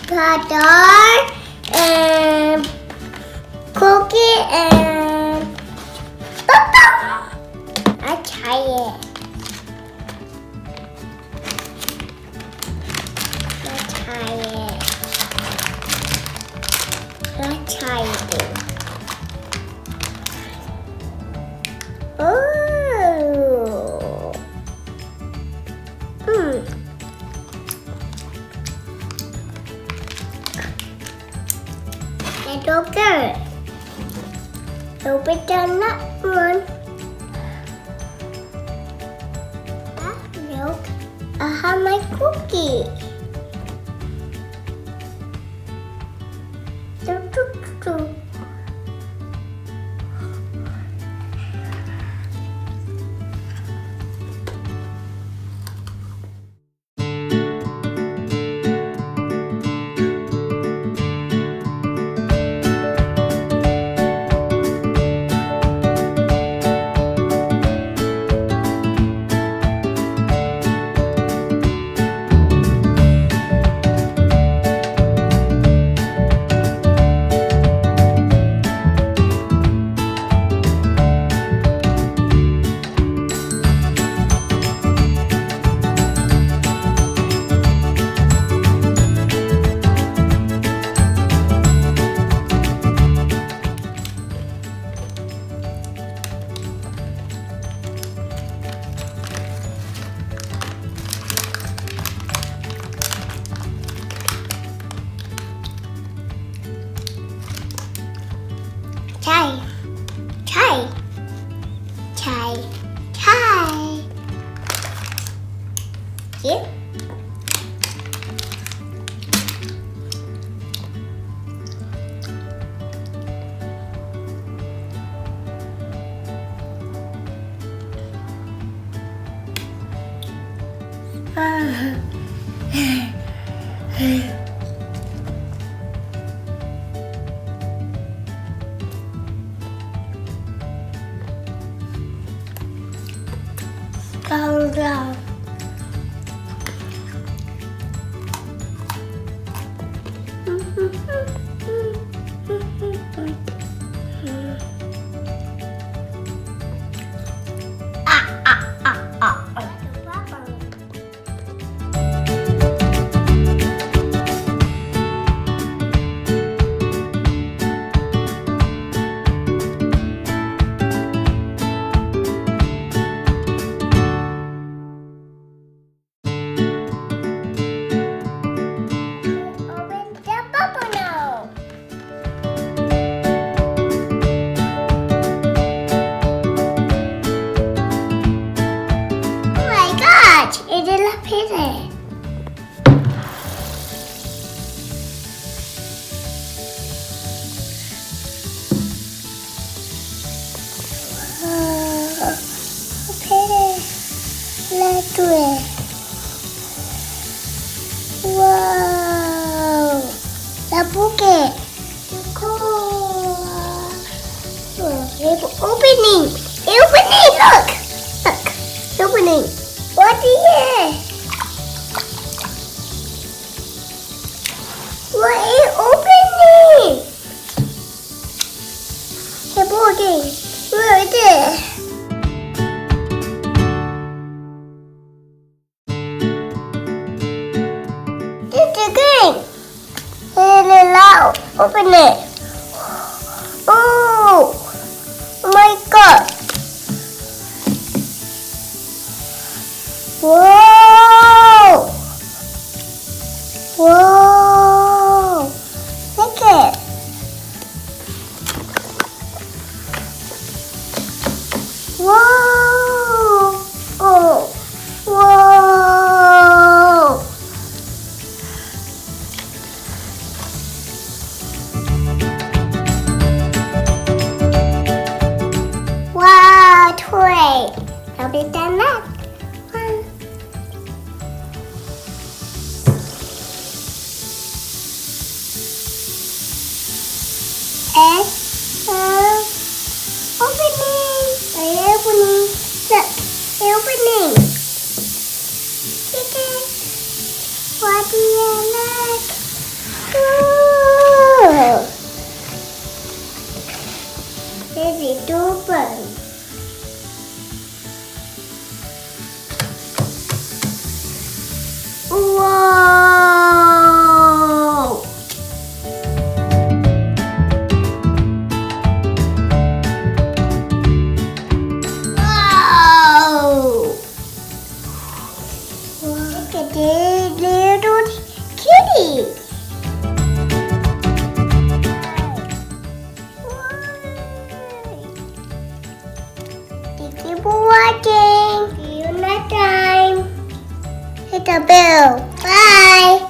butter and cookie and I try it. Let's try it. Oh. Let's open it. Open the nut one. Milk. I have my cookie. Try. Here. Calm down. It is a pizza. Let's do it. Wow. The bucket. Cool. It's opening. Look. It's opening. What is it? What is opening? The bucket. Where is it? Open it. Oh my God. Whoa. Look it. Whoa. Whoa. watching. See you next time. Hit the bell. Bye.